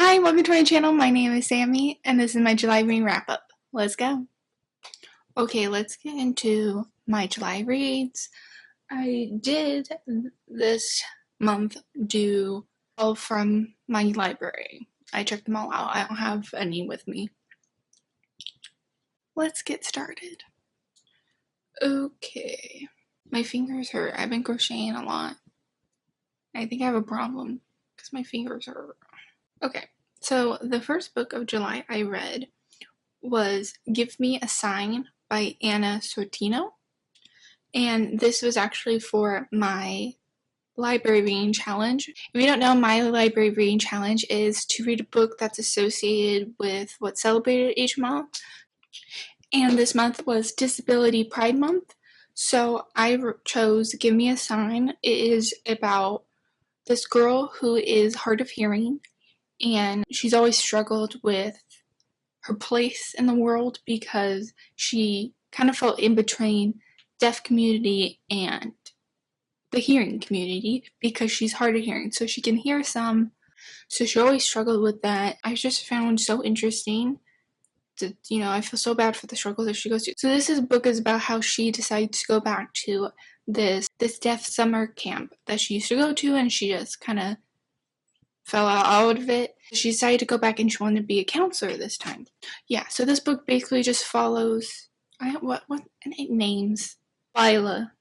Hi, welcome to my channel. My name is Sammy, and this is my July reading wrap-up. Let's go. Okay, let's get into my July reads. I did this month do all from my library. I checked them all out. I don't have any with me. Let's get started. Okay. My fingers hurt. I've been crocheting a lot. I think I have a problem because my fingers hurt. Okay, so the first book of July I read was Give Me a Sign by Anna Sortino, and this was actually for my library reading challenge. If you don't know, my library reading challenge is to read a book that's associated with what's celebrated each month, and this month was Disability Pride Month, so I chose Give Me a Sign. It is about this girl who is hard of hearing, and she's always struggled with her place in the world because she kind of felt in between deaf community and the hearing community because she's hard of hearing, so she can hear some, so she always struggled with that. I just found so interesting that, I feel so bad for the struggles that she goes through. So this book is about how she decides to go back to this deaf summer camp that she used to go to, and she just kind of fell out of it. She decided to go back and she wanted to be a counselor this time. Yeah, so this book basically just follows, what names? Lila.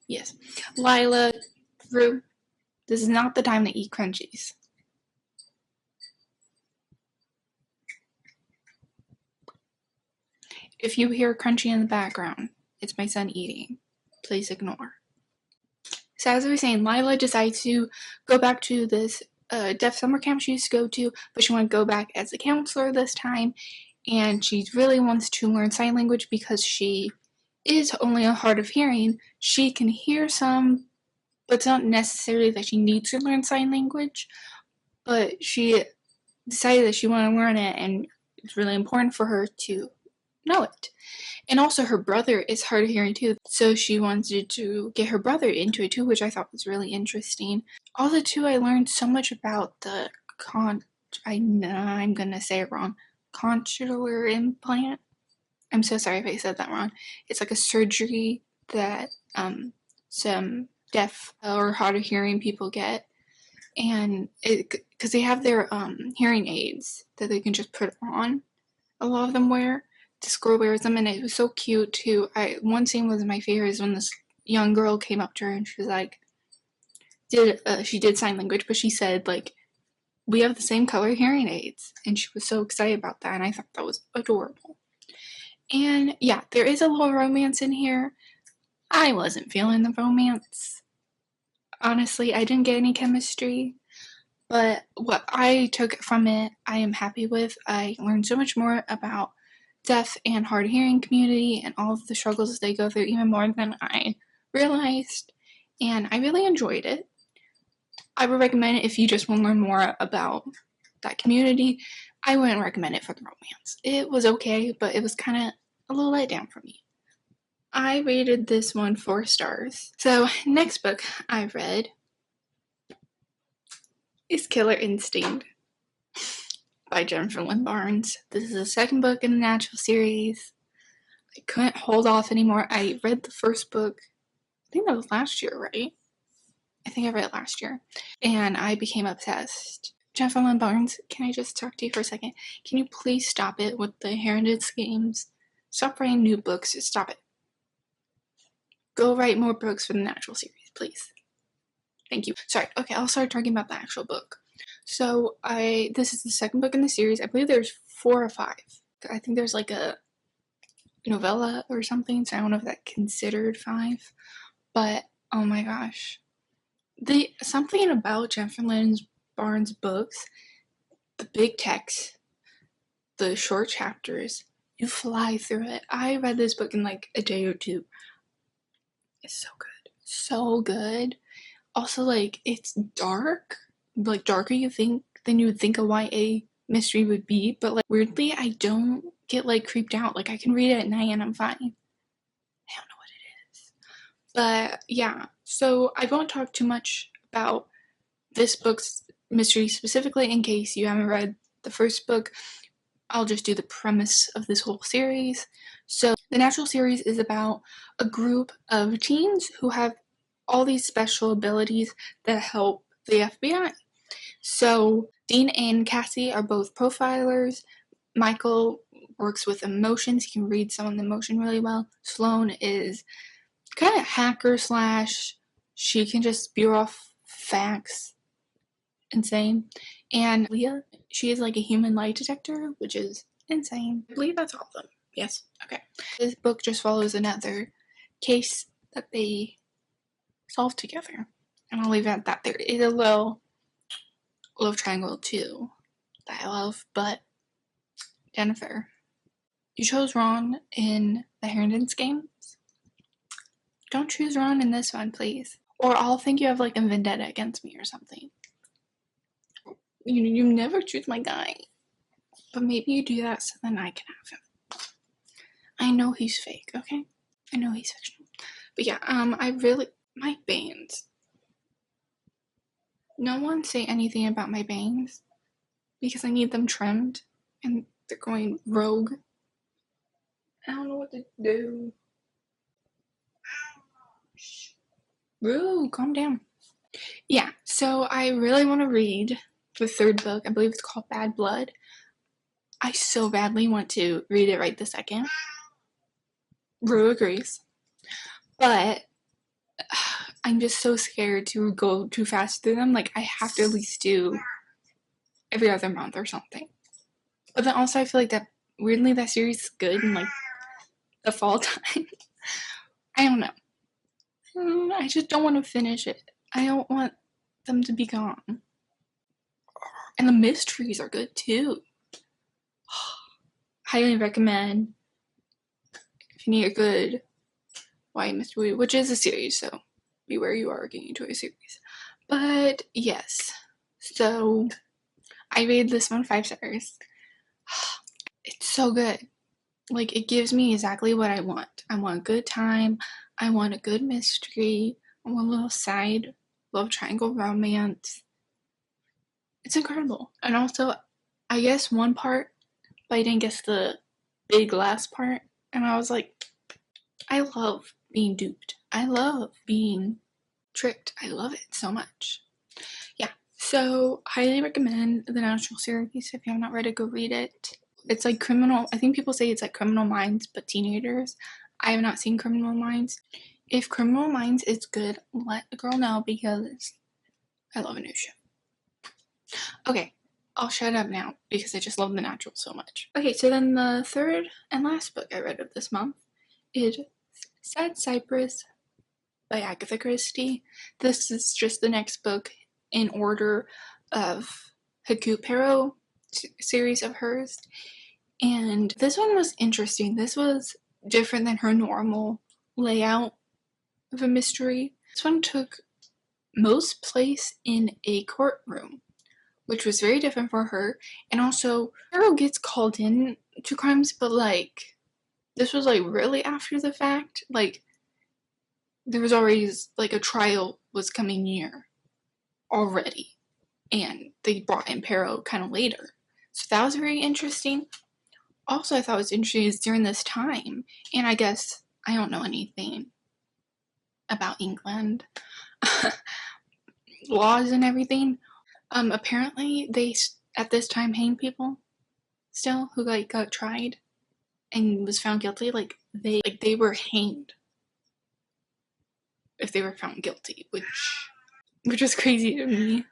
Yes, Lila through. This is not the time to eat crunchies. If you hear crunchy in the background, it's my son eating. Please ignore. So as I was saying, Lila decides to go back to this deaf summer camp she used to go to, but she wanted to go back as a counselor this time, and she really wants to learn sign language because she is only hard of hearing. She can hear some, but it's not necessarily that she needs to learn sign language, but she decided that she wanted to learn it, and it's really important for her to know it. And also her brother is hard of hearing too, so she wanted to get her brother into it too, which I thought was really interesting. Also too, I learned so much about the I'm gonna say it wrong, condylar implant. I'm so sorry if I said that wrong. It's like a surgery that some deaf or hard of hearing people get, and because they have their hearing aids that they can just put on. A lot of them wear. This girl wears them, and it was so cute too. One scene was my favorite is when this young girl came up to her and she was like, she did sign language, but she said like, we have the same color hearing aids, and she was so excited about that, and I thought that was adorable. And yeah, there is a little romance in here. I wasn't feeling the romance. Honestly, I didn't get any chemistry, but what I took from it, I am happy with. I learned so much more about deaf and hard of hearing community and all of the struggles they go through, even more than I realized, and I really enjoyed it. I would recommend it if you just want to learn more about that community. I wouldn't recommend it for the romance. It was okay, but it was kind of a little let down for me. I rated this one 4 stars. So next book I read is Killer Instinct by Jennifer Lynn Barnes. This is the second book in the Natural series. I couldn't hold off anymore. I read the first book, I think that was last year, right? I think I read it last year, and I became obsessed. Jennifer Lynn Barnes, can I just talk to you for a second? Can you please stop it with the Heritage Games? Stop writing new books. Stop it. Go write more books for the Natural series, please. Thank you. Sorry. Okay, I'll start talking about the actual book. So this is the second book in the series. I believe there's 4 or 5. I think there's like a novella or something, so I don't know if that's considered 5. But oh my gosh, something about Jennifer Lynn Barnes' books, the big text, the short chapters, you fly through it. I read this book in like a day or 2. It's so good, so good. Also, like, it's dark, like darker than you would think a YA mystery would be, but like weirdly I don't get like creeped out. Like I can read it at night and I'm fine. I don't know what it is, but yeah. So I won't talk too much about this book's mystery specifically, in case you haven't read the first book, I'll just do the premise of this whole series. So the Natural series is about a group of teens who have all these special abilities that help the FBI. So Dean and Cassie are both profilers. Michael works with emotions. He can read someone's emotion really well. Sloane is kind of hacker slash, she can just spew off facts. Insane. And Leah, she is like a human lie detector, which is insane. I believe that's all of them. Yes. Okay. This book just follows another case that they solve together. And I'll leave it at that. There is a little love triangle too that I love, but Jennifer, you chose Ron in the Harrington's games. Don't choose Ron in this one, please. Or I'll think you have like a vendetta against me or something. You never choose my guy. But maybe you do that so then I can have him. I know he's fake, okay? I know he's fictional. But yeah, my bangs. No one say anything about my bangs because I need them trimmed and they're going rogue. I don't know what to do. Ooh, calm down. Yeah, so I really want to read the third book. I believe it's called Bad Blood. I so badly want to read it right this second. Rue agrees. But I'm just so scared to go too fast through them. Like, I have to at least do every other month or something. But then also I feel like that, weirdly, that series is good in like the fall time. I don't know. I just don't want to finish it. I don't want them to be gone. And the mysteries are good too. Highly recommend if you need a good YA mystery, which is a series, so beware you are getting into a series. But yes, so I rated this one 5 stars. It's so good. Like, it gives me exactly what I want. I want a good time. I want a good mystery. I want a little side love triangle romance. It's incredible. And also, I guess one part, but I didn't guess the big last part. And I was like, I love being duped. I love being tricked. I love it so much. Yeah, so highly recommend the Natural series. If you have not read it, go read it. It's like Criminal, I think people say it's like Criminal Minds, but teenagers. I have not seen Criminal Minds. If Criminal Minds is good, let a girl know because I love a new show. Okay, I'll shut up now because I just love The Natural so much. Okay, so then the third and last book I read of this month is Sad Cypress by Agatha Christie. This is just the next book in order of Hercule Poirot series of hers. And this one was interesting. This was different than her normal layout of a mystery. This one took most place in a courtroom, which was very different for her. And also, Poirot gets called in to crimes, but like, this was like really after the fact. Like, there was already like a trial was coming near already, and they brought in Poirot kind of later. So that was very interesting. Also, I thought was interesting is during this time, and I guess I don't know anything about England laws and everything. Apparently they at this time hang people still who like got tried and was found guilty. Like they were hanged if they were found guilty, which is crazy to me.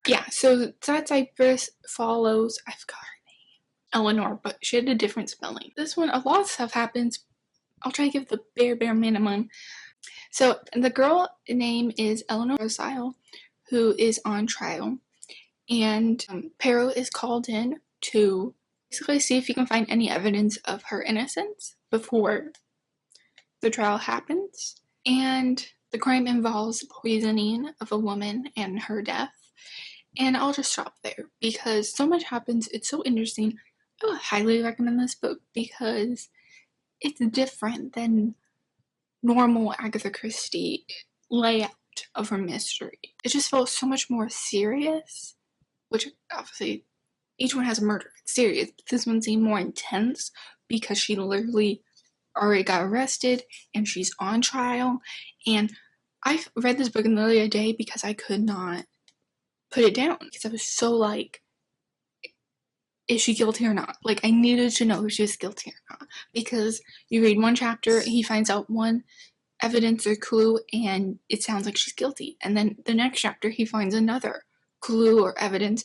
Yeah, so Sad Cypress follows, I forgot her name, Eleanor, but she had a different spelling. This one, a lot of stuff happens. I'll try to give the bare minimum. So the girl name is Eleanor Rosile, who is on trial, and Poirot is called in to basically see if he can find any evidence of her innocence before the trial happens. And the crime involves poisoning of a woman and her death. And I'll just stop there because so much happens. It's so interesting. I would highly recommend this book because it's different than normal Agatha Christie layout. much of a mystery. It just felt so much more serious, which obviously each one has a murder. It's serious, but this one seemed more intense because she literally already got arrested and she's on trial. And I read this book the other day because I could not put it down because I was so like, is she guilty or not? Like, I needed to know if she was guilty or not, because you read one chapter, he finds out one evidence or clue, and it sounds like she's guilty, and then the next chapter he finds another clue or evidence,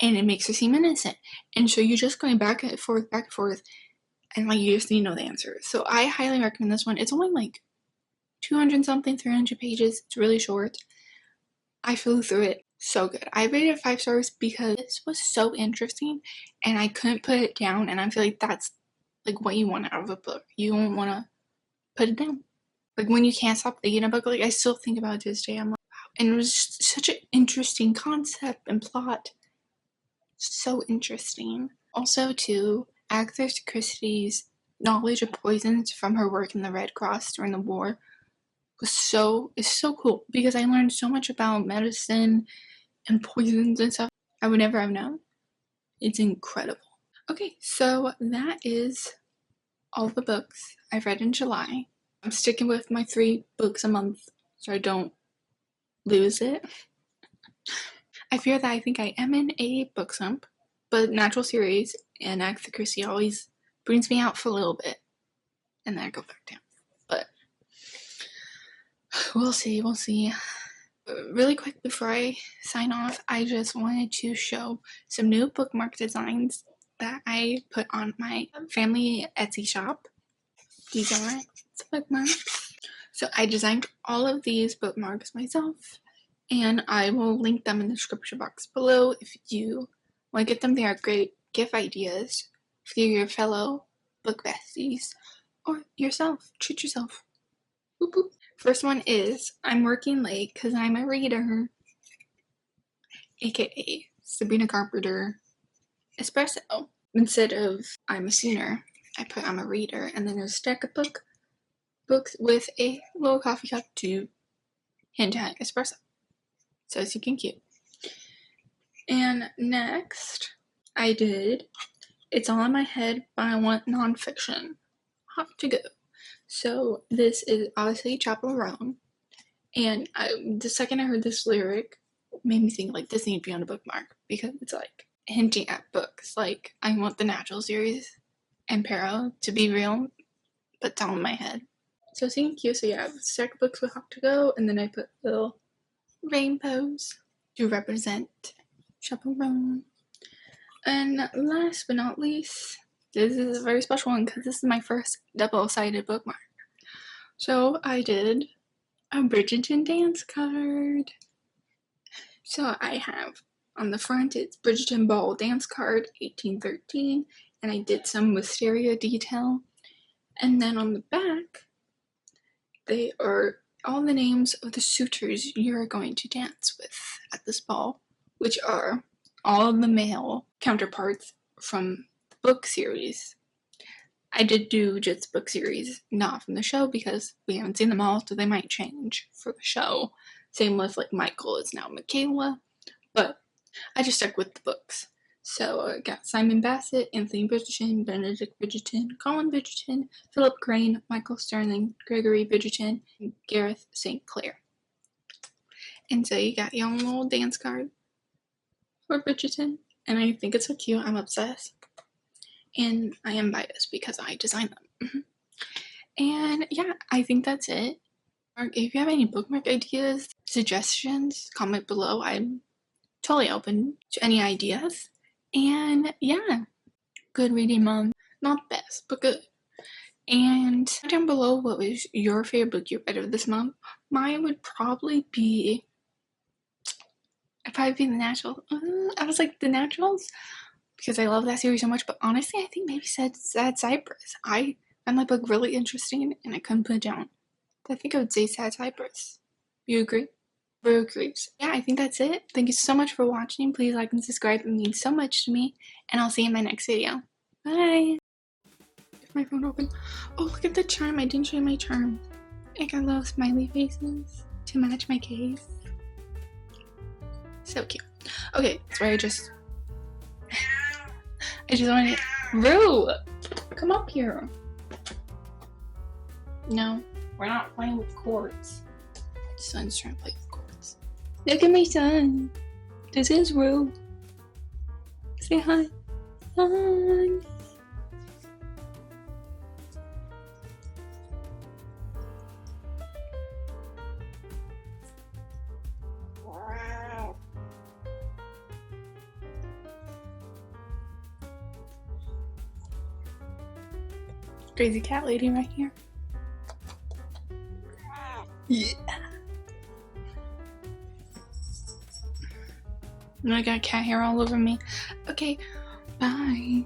and it makes her seem innocent. And so you're just going back and forth, and like you just need to know the answer. So I highly recommend this one. It's only like 200 something, 300 pages. It's really short. I flew through it. So good. I rated it 5 stars because this was so interesting and I couldn't put it down, and I feel like that's like what you want out of a book. You don't want to put it down. Like when you can't stop thinking about a book, like I still think about it to this day. I'm like, wow. And it was just such an interesting concept and plot. So interesting. Also too, Agatha Christie's knowledge of poisons from her work in the Red Cross during the war is so cool, because I learned so much about medicine and poisons and stuff I would never have known. It's incredible. Okay, so that is all the books I've read in July. I'm sticking with my 3 books a month so I don't lose it. I fear that I think I am in a book slump, but natural series and Agatha Christie always brings me out for a little bit and then I go back down. But we'll see. Really quick before I sign off, I just wanted to show some new bookmark designs that I put on my family Etsy shop. These are some bookmarks. So I designed all of these bookmarks myself, and I will link them in the description box below if you want to get them. They are great gift ideas for your fellow book besties or yourself. Treat yourself. Boop, boop. First one is I'm working late because I'm a reader, aka Sabrina Carpenter espresso. Instead of I'm a sooner, I put I'm a reader, and then there's a stack of books with a little coffee cup to hint at espresso. So it's looking cute. And next I did It's All in My Head, but I Want Nonfiction. Hot to go. So this is obviously Chappell Roan, and the second I heard this lyric, made me think like this needs to be on a bookmark, because it's like hinting at books. Like I want the Natural series and Peril to be real, but it's all in my head. So thank you. So yeah, stack books with Hot to Go, and then I put little rainbows to represent Chappell Roan. And last but not least, this is a very special one because this is my first double-sided bookmark. So I did a Bridgerton dance card. So I have on the front, it's Bridgerton Ball dance card 1813, and I did some wisteria detail. And then on the back, they are all the names of the suitors you're going to dance with at this ball, which are all of the male counterparts from the book series. I did do just book series, not from the show, because we haven't seen them all, so they might change for the show. Same with like Michael is now Michaela, but I just stuck with the books. So I got Simon Bassett, Anthony Bridgerton, Benedict Bridgerton, Colin Bridgerton, Philip Crane, Michael Sterling, Gregory Bridgerton, and Gareth St. Clair. And so you got your own little dance card for Bridgerton, and I think it's so cute. I'm obsessed. And I am biased because I designed them. And yeah, I think that's it. If you have any bookmark ideas, suggestions, comment below. I'm totally open to any ideas. And yeah, good reading month. Not best, but good. And down below, what was your favorite book you read of this month? Mine would probably be The Naturals. I was like, The Naturals? Because I love that series so much, but honestly, I think maybe Sad Cypress. I found that book really interesting, and I couldn't put it down. I think I would say Sad Cypress. You agree? Everyone agrees. Yeah, I think that's it. Thank you so much for watching. Please like and subscribe. It means so much to me, and I'll see you in my next video. Bye! If my phone open. Oh, look at the charm. I didn't show you my charm. I got little smiley faces. to match my case. So cute. Okay, so I just wanted to... Rue! Come up here. No, we're not playing with cords. My son's trying to play with cords. Look at my son. This is Rue. Say hi. Hi. Crazy cat lady right here. Yeah. And I got cat hair all over me. Okay, bye.